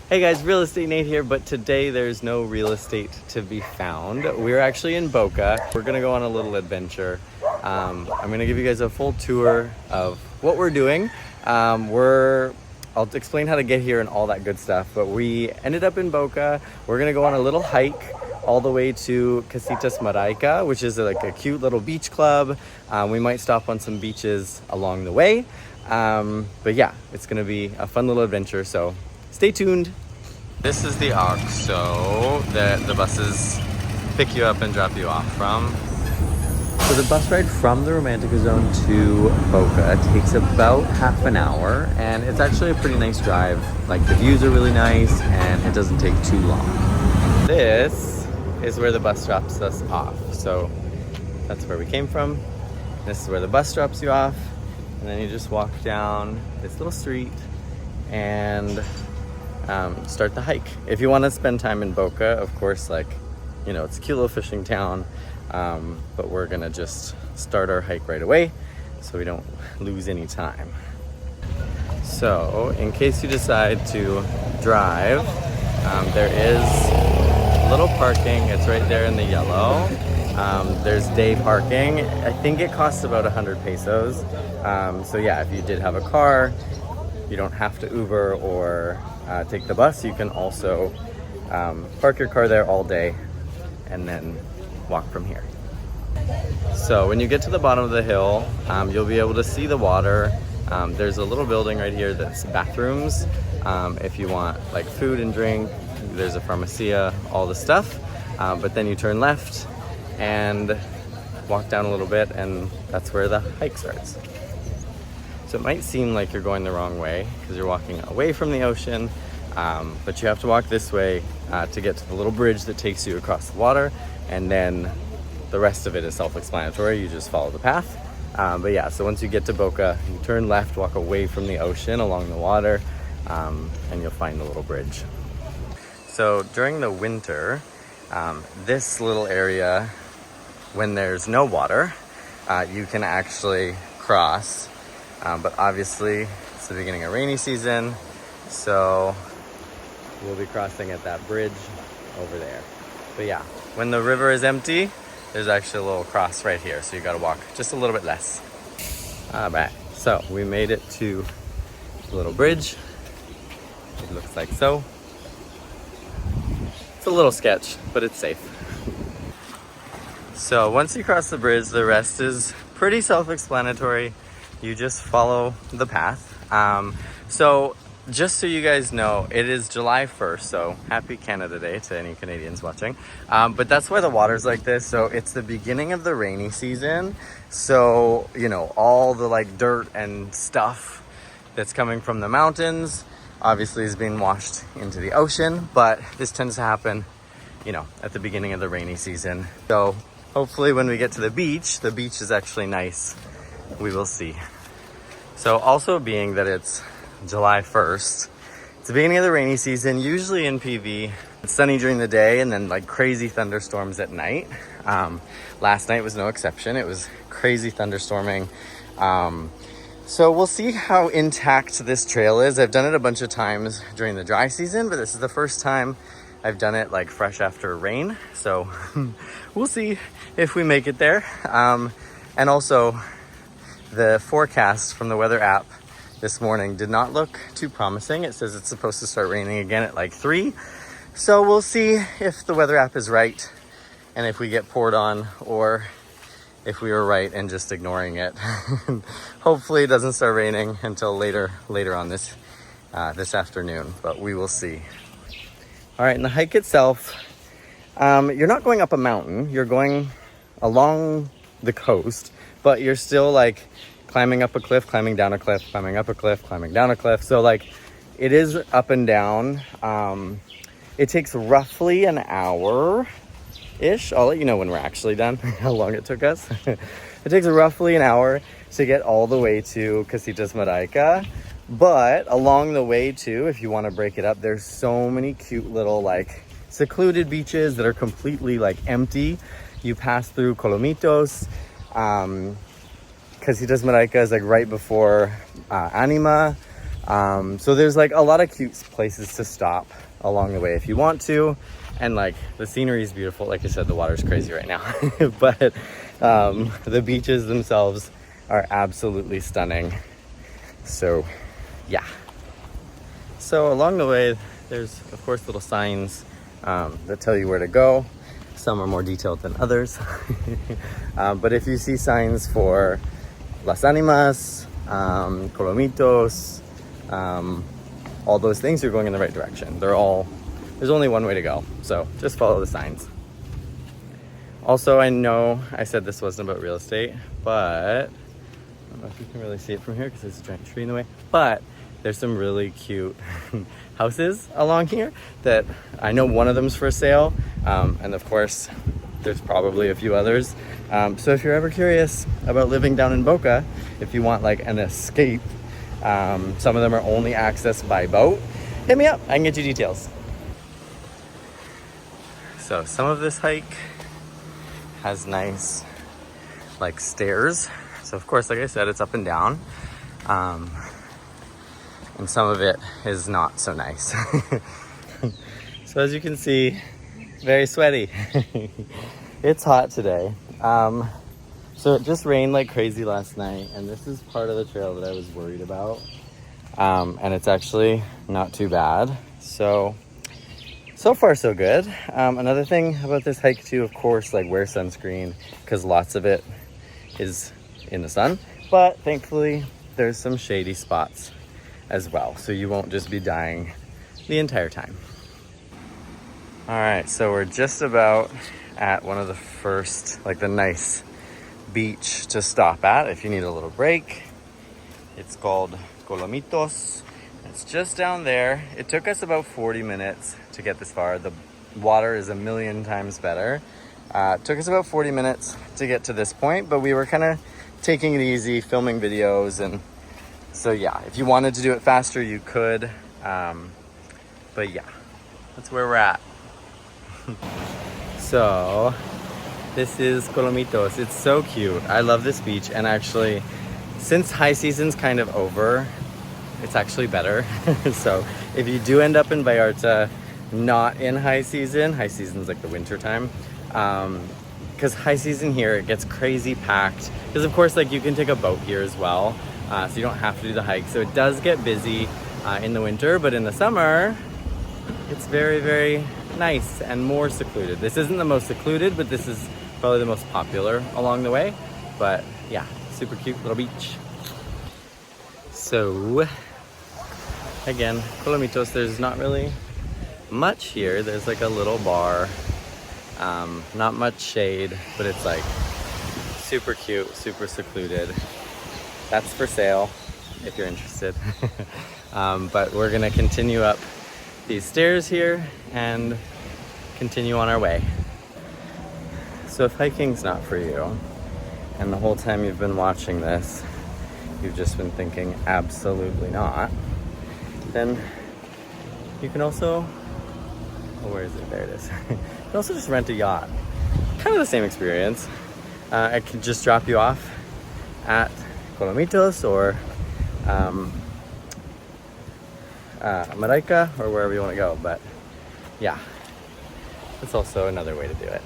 Hey guys, Real Estate Nate here, but today there's no real estate to be found. We're actually in Boca. We're gonna go on a little adventure. I'm gonna give you guys a full tour of what we're doing. I'll explain how to get here and all that good stuff, but we ended up in Boca. We're gonna go on a little hike all the way to Casitas Maraika, which is like a cute little beach club. We might stop on some beaches along the way. But yeah, it's gonna be a fun little adventure, so stay tuned. This is the OXXO that the buses pick you up and drop you off from. So the bus ride from the Romántica Zone to Boca takes about half an hour, and it's actually a pretty nice drive. Like, the views are really nice and it doesn't take too long. This is where the bus drops us off. So that's where we came from. This is where the bus drops you off, and then you just walk down this little street and start the hike. If you want to spend time in Boca, of course, like, you know, it's a cute little fishing town, but we're gonna just start our hike right away so we don't lose any time. So in case you decide to drive, there is a little parking. It's right there in the yellow. There's day parking. I think it costs about 100 pesos. So yeah, if you did have a car, you don't have to Uber or take the bus. You can also park your car there all day and then walk from here. So when you get to the bottom of the hill, you'll be able to see the water. There's a little building right here that's bathrooms. If you want like food and drink, there's a pharmacia, all the stuff. But then you turn left and walk down a little bit, and that's where the hike starts. So it might seem like you're going the wrong way because you're walking away from the ocean, but you have to walk this way to get to the little bridge that takes you across the water, and then the rest of it is self-explanatory. You just follow the path. But yeah, so once you get to Boca, you turn left, walk away from the ocean along the water, and you'll find the little bridge. So during the winter, this little area, when there's no water, you can actually cross. But obviously it's the beginning of rainy season, so we'll be crossing at that bridge over there. But yeah, when the river is empty, there's actually a little cross right here, so you gotta walk just a little bit less. All right, so we made it to the little bridge. It looks like so. It's a little sketch, but it's safe. So once you cross the bridge, the rest is pretty self-explanatory. You just follow the path. So just so you guys know, it is July 1st, so happy Canada Day to any Canadians watching. But that's why the water's like this. So it's the beginning of the rainy season. So, you know, all the like dirt and stuff that's coming from the mountains obviously is being washed into the ocean, but this tends to happen, you know, at the beginning of the rainy season. So hopefully when we get to the beach is actually nice. We will see. So also being that it's July 1st, it's the beginning of the rainy season. Usually in PV, it's sunny during the day and then like crazy thunderstorms at night. Last night was no exception. It was crazy thunderstorming. So we'll see how intact this trail is. I've done it a bunch of times during the dry season, but this is the first time I've done it like fresh after rain. So we'll see if we make it there. And also, the forecast from the weather app this morning did not look too promising. It says it's supposed to start raining again at like 3. So we'll see if the weather app is right and if we get poured on, or if we were right and just ignoring it. Hopefully it doesn't start raining until later on this afternoon, but we will see. All right, and the hike itself, you're not going up a mountain, you're going along the coast, but you're still like climbing up a cliff, climbing down a cliff, climbing up a cliff, climbing down a cliff. So like it is up and down. It takes roughly an hour-ish. I'll let you know when we're actually done, how long it took us. It takes roughly an hour to get all the way to Casitas Maraika. But along the way too, if you want to break it up, there's so many cute little like secluded beaches that are completely like empty. You pass through Colomitos. Casitas Maraika is like right before Anima. So there's like a lot of cute places to stop along the way if you want to. And like the scenery is beautiful. Like I said, the water's crazy right now, but the beaches themselves are absolutely stunning. So yeah. So along the way, there's of course little signs that tell you where to go. Some are more detailed than others. But if you see signs for Las Animas, Colomitos, all those things, you're going in the right direction. There's only one way to go, so just follow the signs. Also, I know I said this wasn't about real estate, but I don't know if you can really see it from here because there's a giant tree in the way, but there's some really cute houses along here that I know one of them's for sale, and of course there's probably a few others. So if you're ever curious about living down in Boca, if you want like an escape, some of them are only accessed by boat, hit me up, I can get you details. So some of this hike has nice like stairs. So of course, like I said, it's up and down. And some of it is not so nice. So as you can see, very sweaty. It's hot today. So it just rained like crazy last night, and this is part of the trail that I was worried about. And it's actually not too bad. So far so good. Another thing about this hike too, of course, like wear sunscreen because lots of it is in the sun, but thankfully there's some shady spots as well, so you won't just be dying the entire time. All right, so we're just about at one of the first, like the nice beach to stop at if you need a little break. It's called Colomitos. It's just down there. It took us about 40 minutes to get this far. The water is a million times better. It took us about 40 minutes to get to this point, but we were kind of taking it easy, filming videos, and so yeah, if you wanted to do it faster, you could. But yeah, that's where we're at. So this is Colomitos. It's so cute. I love this beach, and actually, since high season's kind of over, it's actually better. So if you do end up in Vallarta, not in high season's like the winter time, because high season here, it gets crazy packed. Because of course, like you can take a boat here as well, so you don't have to do the hike. So it does get busy in the winter, but in the summer, it's very, very nice and more secluded. This isn't the most secluded, but this is probably the most popular along the way. But yeah, super cute little beach. So again, Colomitos, there's not really much here. There's like a little bar, not much shade, but it's like super cute, super secluded. That's for sale if you're interested. But we're gonna continue up these stairs here and continue on our way. So if hiking's not for you, and the whole time you've been watching this, you've just been thinking absolutely not, then you can also, oh, where is it? There it is. You can also just rent a yacht. Kind of the same experience. I could just drop you off at Colomitos or Maraika or wherever you want to go, but yeah, that's also another way to do it.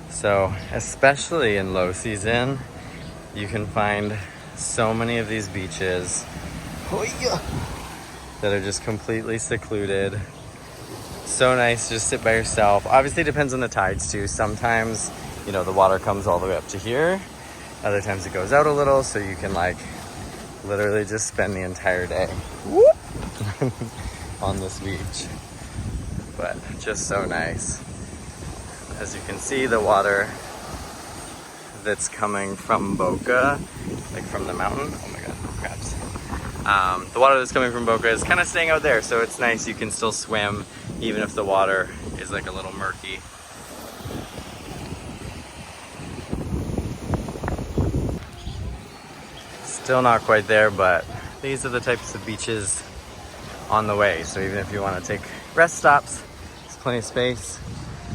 So especially in low season, you can find so many of these beaches that are just completely secluded. So nice to just sit by yourself. Obviously it depends on the tides too. Sometimes, you know, the water comes all the way up to here. Other times it goes out a little, so you can like literally just spend the entire day on this beach. But just so nice. As you can see, the water that's coming from Boca, like from the mountain, oh my god, crabs. The water that's coming from Boca is kind of staying out there, so it's nice. You can still swim even if the water is like a little murky. Still not quite there, but these are the types of beaches on the way. So even if you want to take rest stops, there's plenty of space.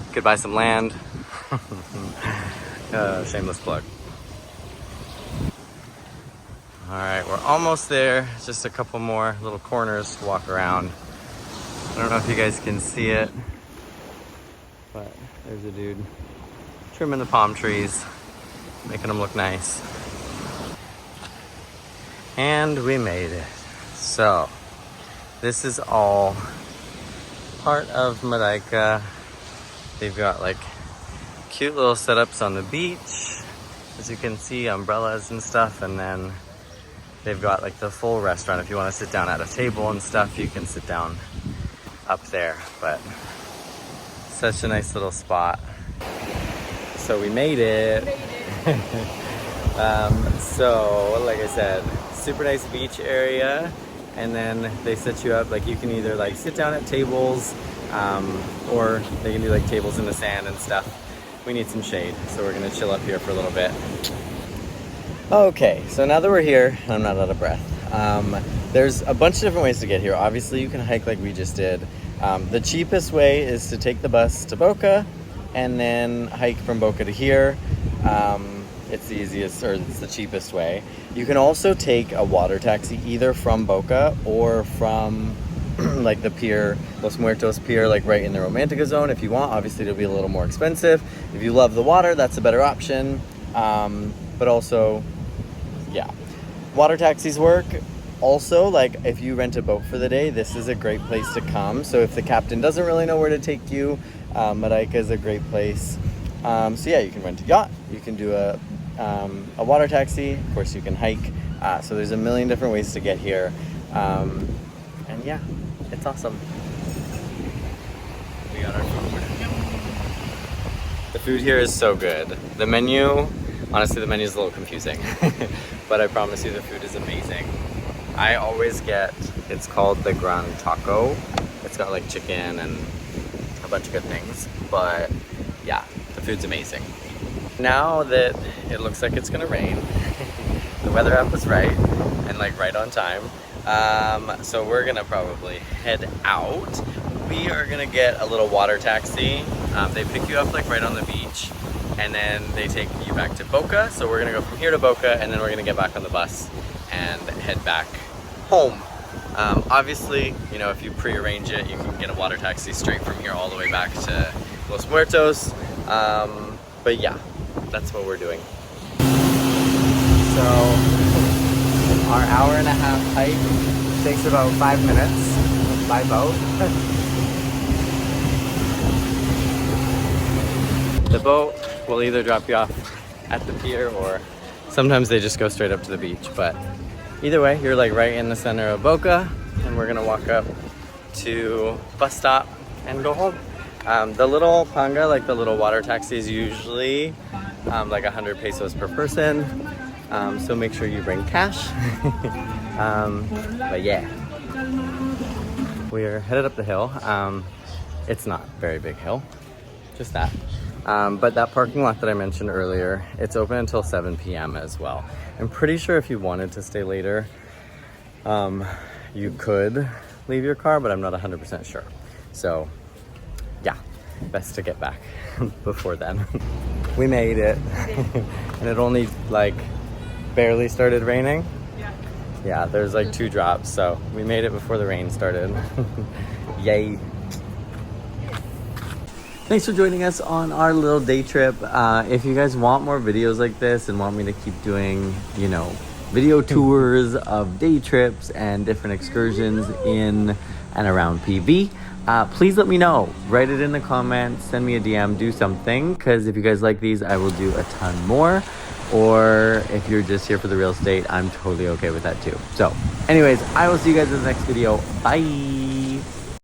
You could buy some land. Shameless plug. right, we're almost there. Just a couple more little corners to walk around. I don't know if you guys can see it, but there's a dude trimming the palm trees, making them look nice. And we made it. So this is all part of Maraika. They've got like cute little setups on the beach, as you can see, umbrellas and stuff, and then they've got like the full restaurant. If you want to sit down at a table and stuff, you can sit down up there. But such a nice little spot. So we made it. So like I said, super nice beach area, and then they set you up like you can either like sit down at tables, or they can do like tables in the sand and stuff. We need some shade, so we're gonna chill up here for a little bit. Okay, so now that we're here, I'm not out of breath. There's a bunch of different ways to get here. Obviously you can hike like we just did. The cheapest way is to take the bus to Boca and then hike from Boca to here. It's the easiest, or it's the cheapest way. You can also take a water taxi either from Boca or from like the pier, Los Muertos pier, like right in the Romántica Zone if you want. Obviously it'll be a little more expensive. If you love the water, that's a better option. But also, yeah, water taxis work. Also, like if you rent a boat for the day, this is a great place to come. So if the captain doesn't really know where to take you, Maraika is a great place. So yeah, you can rent a yacht, you can do a water taxi, of course you can hike. So there's a million different ways to get here. And yeah, it's awesome. We got our food. The food here is so good. The menu, honestly the menu is a little confusing, but I promise you the food is amazing. I always get, it's called the Gran Taco. It's got like chicken and a bunch of good things, but yeah, the food's amazing. Now that it looks like it's gonna rain, the weather app was right, and like right on time. So we're gonna probably head out. We are gonna get a little water taxi. They pick you up like right on the beach, and then they take you back to Boca. So we're gonna go from here to Boca, and then we're gonna get back on the bus and head back home. Obviously, you know, if you pre-arrange it, you can get a water taxi straight from here all the way back to Los Muertos. But yeah, that's what we're doing. So our hour and a half hike takes about 5 minutes by boat. The boat will either drop you off at the pier, or sometimes they just go straight up to the beach. But either way, you're like right in the center of Boca, and we're gonna walk up to bus stop and go home. The little panga, like the little water taxi, is usually like 100 pesos per person. So make sure you bring cash. But yeah, we're headed up the hill. It's not a very big hill, just that. But that parking lot that I mentioned earlier, it's open until 7 p.m. as well. I'm pretty sure if you wanted to stay later, you could leave your car, but I'm not 100% sure. So yeah, best to get back before then. We made it. And it only like barely started raining. Yeah, there's like 2 drops, so we made it before the rain started. Yay. Thanks for joining us on our little day trip. If you guys want more videos like this and want me to keep doing, you know, video tours of day trips and different excursions in and around PV, please let me know. Write it in the comments, send me a DM, do something, because if you guys like these, I will do a ton more. Or if you're just here for the real estate, I'm totally okay with that too. So anyways, I will see you guys in the next video. Bye.